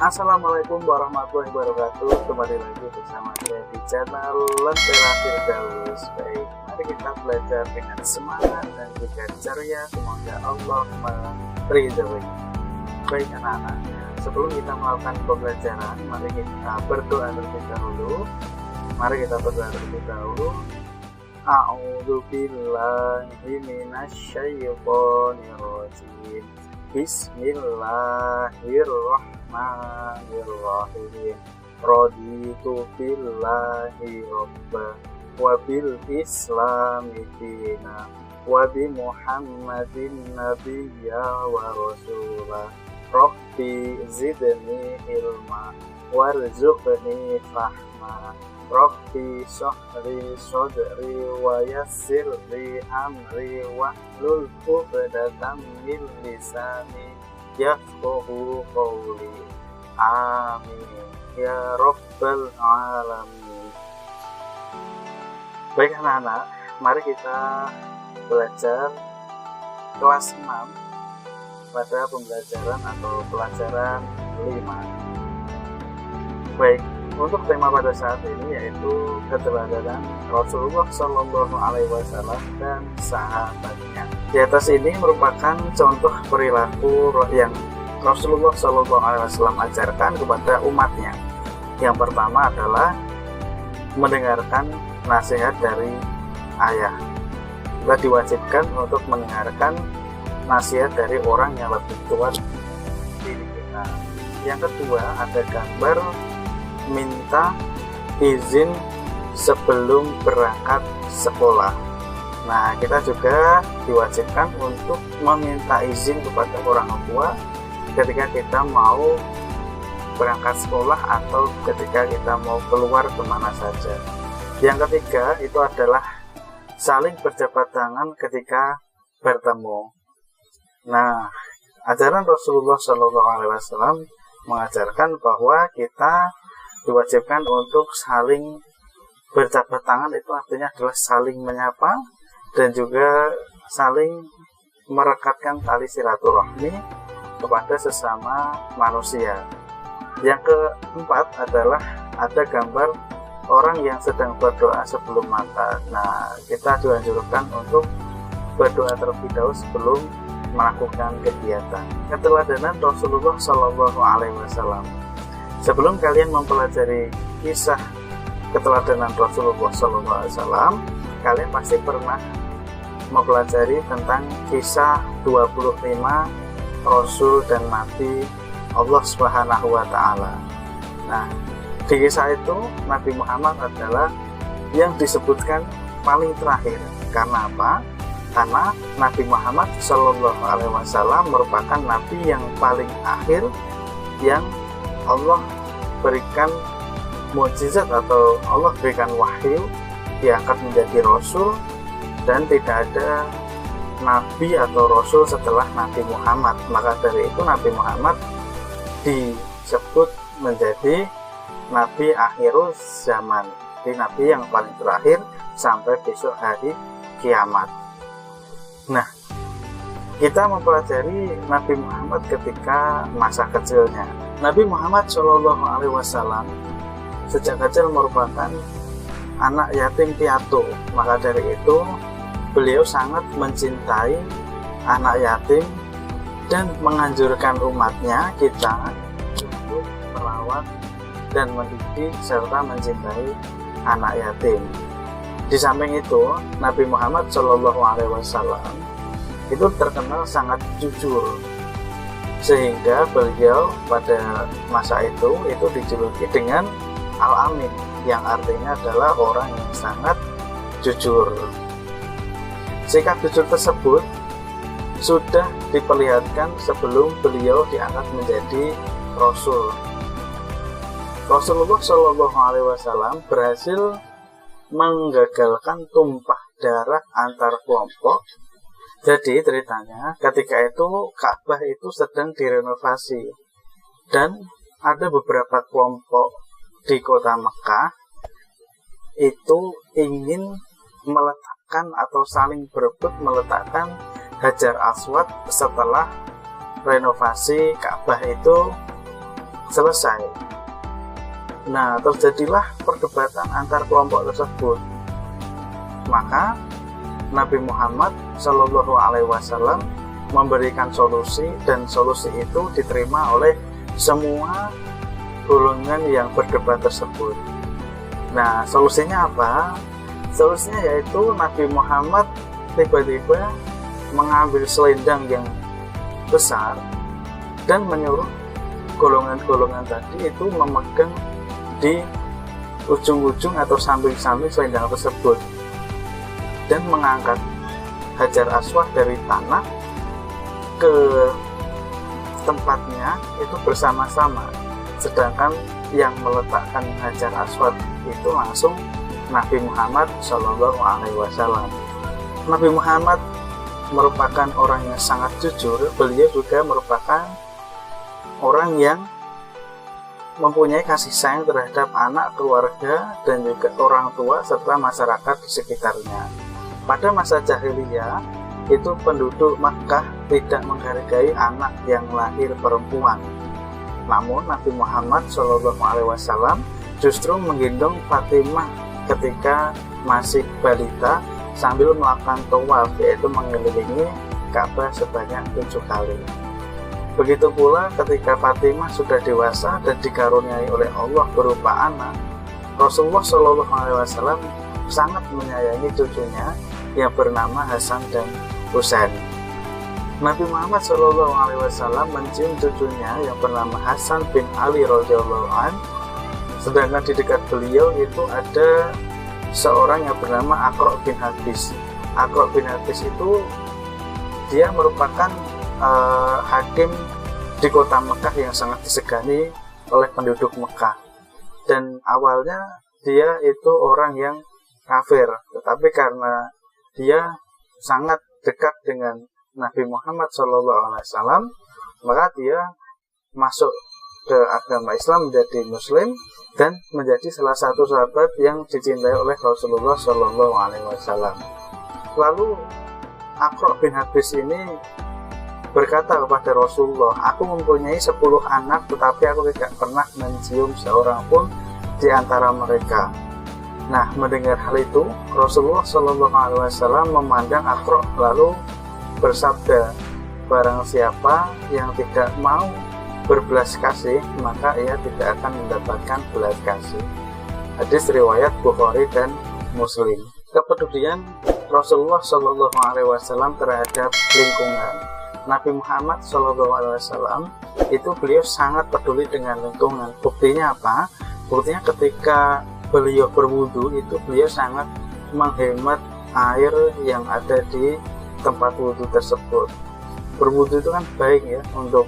Assalamualaikum warahmatullahi wabarakatuh. Kembali lagi bersama saya di channel Lentera Firdaus. Baik, mari kita belajar dengan semangat dan juga ceria. Semoga Allah meridhoi. Baik anak-anak, sebelum kita melakukan pembelajaran, mari kita berdoa terlebih dahulu. A'udzu billahi minasyaitonir rajim. Bismillahirrahmanirrahim. Raditu billahi robba wa bil islami dina wa bi muhammadin nabiyya wa rasulah. Rabbi zidni ilma warzuqni fahma. Rabbi shrahli sadri wa yassirli amri wahlul 'uqdatam min lisani yafqahu qawli. Amin ya rabbal alamin. Baik anak-anak, mari kita belajar kelas 6 pada pembelajaran atau pelajaran 5. Baik, untuk tema pada saat ini yaitu keteladanan Rasulullah Shallallahu Alaihi Wasallam dan sahabatnya. Di atas ini merupakan contoh perilaku yang Rasulullah Shallallahu Alaihi Wasallam ajarkan kepada umatnya. Yang pertama adalah mendengarkan nasihat dari ayah. Kita diwajibkan untuk mendengarkan nasihat dari orang yang lebih tua dari kita. Yang kedua, ada gambar minta izin sebelum berangkat sekolah. Nah, kita juga diwajibkan untuk meminta izin kepada orang tua ketika kita mau berangkat sekolah atau ketika kita mau keluar kemana saja. Yang ketiga itu adalah saling berjabat tangan ketika bertemu. Nah, ajaran Rasulullah SAW mengajarkan bahwa kita diwajibkan untuk saling berjabat tangan, itu artinya adalah saling menyapa dan juga saling merekatkan tali silaturahmi kepada sesama manusia. Yang keempat adalah ada gambar orang yang sedang berdoa sebelum makan. Nah, kita dianjurkan untuk berdoa terlebih dahulu sebelum melakukan kegiatan. Keteladanan Rasulullah Shallallahu Alaihi Wasallam. Sebelum kalian mempelajari kisah keteladanan Rasulullah SAW, kalian pasti pernah mempelajari tentang kisah 25 Rasul dan Nabi Allah Subhanahu wa Ta'ala. Nah, di kisah itu Nabi Muhammad adalah yang disebutkan paling terakhir. Karena apa? Karena Nabi Muhammad SAW merupakan Nabi yang paling akhir yang Allah berikan mukjizat atau Allah berikan wahyu, diangkat menjadi Rasul, dan tidak ada Nabi atau Rasul setelah Nabi Muhammad. Maka dari itu Nabi Muhammad disebut menjadi Nabi akhirul zaman, jadi Nabi yang paling terakhir sampai besok hari kiamat. Nah, kita mempelajari Nabi Muhammad ketika masa kecilnya. Nabi Muhammad Shallallahu Alaihi Wasallam sejak kecil merupakan anak yatim piatu. Maka dari itu beliau sangat mencintai anak yatim dan menganjurkan umatnya kita untuk merawat dan mendidik serta mencintai anak yatim. Di samping itu, Nabi Muhammad Shallallahu Alaihi Wasallam itu terkenal sangat jujur, sehingga beliau pada masa itu dijuluki dengan Al-Amin, yang artinya adalah orang yang sangat jujur. Sikap jujur tersebut sudah diperlihatkan sebelum beliau diangkat menjadi Rasul. Rasulullah Shallallahu Alaihi Wasallam berhasil menggagalkan tumpah darah antar kelompok. Jadi ceritanya ketika itu Ka'bah itu sedang direnovasi dan ada beberapa kelompok di kota Mekah itu ingin meletakkan atau saling berebut meletakkan Hajar Aswad setelah renovasi Ka'bah itu selesai. Nah, terjadilah perdebatan antar kelompok tersebut. Maka Nabi Muhammad Shallallahu Alaihi Wasallam memberikan solusi, dan solusi itu diterima oleh semua golongan yang berdebat tersebut. Nah, solusinya apa? Solusinya yaitu Nabi Muhammad tiba-tiba mengambil selendang yang besar dan menyuruh golongan-golongan tadi itu memegang di ujung-ujung atau samping-samping selendang tersebut dan mengangkat Hajar Aswad dari tanah ke tempatnya itu bersama-sama, sedangkan yang meletakkan Hajar Aswad itu langsung Nabi Muhammad Shallallahu Alaihi Wasallam. Nabi Muhammad merupakan orang yang sangat jujur. Beliau juga merupakan orang yang mempunyai kasih sayang terhadap anak, keluarga, dan juga orang tua serta masyarakat di sekitarnya. Pada masa jahiliyah itu penduduk Makkah tidak menghargai anak yang lahir perempuan. Namun Nabi Muhammad SAW justru menggendong Fatimah ketika masih balita sambil melakukan tawaf, yaitu mengelilingi Ka'bah sebanyak 7 kali. Begitu pula ketika Fatimah sudah dewasa dan dikaruniai oleh Allah berupa anak, Rasulullah SAW sangat menyayangi cucunya yang bernama Hasan dan Husain. Nabi Muhammad SAW mencium cucunya yang bernama Hasan bin Ali radhiyallahu anhu, sedangkan di dekat beliau itu ada seorang yang bernama Aqra' bin Habis. Aqra' bin Habis itu dia merupakan hakim di kota Mekah yang sangat disegani oleh penduduk Mekah, dan awalnya dia itu orang yang kafir, tetapi karena dia sangat dekat dengan Nabi Muhammad SAW, maka dia masuk ke agama Islam, menjadi Muslim, dan menjadi salah satu sahabat yang dicintai oleh Rasulullah SAW. Lalu Aqra' bin Habis ini berkata kepada Rasulullah, aku mempunyai 10 anak, tetapi aku tidak pernah mencium seorang pun di antara mereka. Nah, mendengar hal itu, Rasulullah SAW memandang Aqra' lalu bersabda, barang siapa yang tidak mau berbelas kasih, maka ia tidak akan mendapatkan belas kasih. Hadis riwayat Bukhari dan Muslim. Kepedulian Rasulullah SAW terhadap lingkungan. Nabi Muhammad SAW itu beliau sangat peduli dengan lingkungan. Buktinya apa? Buktinya ketika beliau berwudu itu beliau sangat menghemat air yang ada di tempat wudu tersebut. Berwudu itu kan baik ya untuk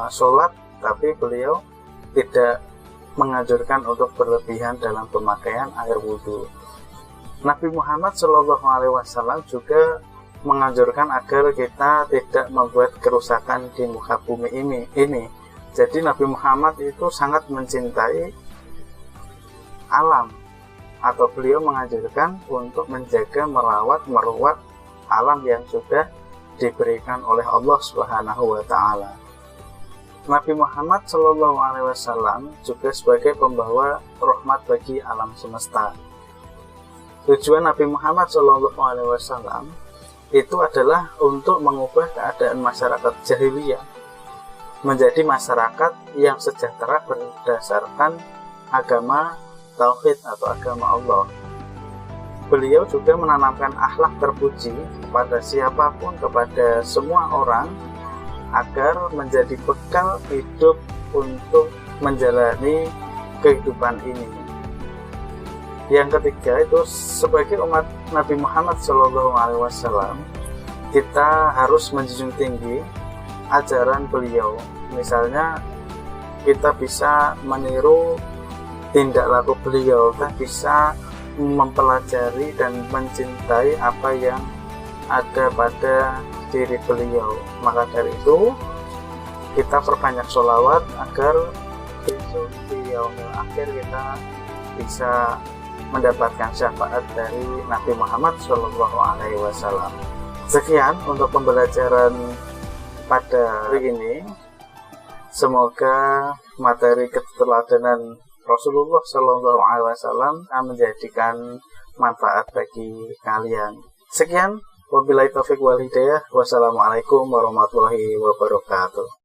sholat, tapi beliau tidak menganjurkan untuk berlebihan dalam pemakaian air wudu. Nabi Muhammad SAW juga menganjurkan agar kita tidak membuat kerusakan di muka bumi ini. Jadi Nabi Muhammad itu sangat mencintai alam, atau beliau menganjurkan untuk menjaga, merawat alam yang sudah diberikan oleh Allah Subhanahu wa Ta'ala. Nabi Muhammad SAW juga sebagai pembawa rahmat bagi alam semesta. Tujuan Nabi Muhammad SAW itu adalah untuk mengubah keadaan masyarakat jahiliyah menjadi masyarakat yang sejahtera berdasarkan agama tauhid atau agama Allah. Beliau juga menanamkan akhlak terpuji kepada siapapun, kepada semua orang, agar menjadi bekal hidup untuk menjalani kehidupan ini. Yang ketiga itu, sebagai umat Nabi Muhammad SAW, kita harus menjunjung tinggi ajaran beliau. Misalnya kita bisa meniru tindak laku beliau, kita bisa mempelajari dan mencintai apa yang ada pada diri beliau. Maka dari itu kita perbanyak sholawat agar besok di yaumil akhir kita bisa mendapatkan syafaat dari Nabi Muhammad SAW. Sekian untuk pembelajaran pada hari ini. Semoga materi keteladanan Rasulullah Shallallahu Alaihi Wasallam menjadikan manfaat bagi kalian. Sekian, wabillahi taufiq wal hidayah. Wassalamualaikum warahmatullahi wabarakatuh.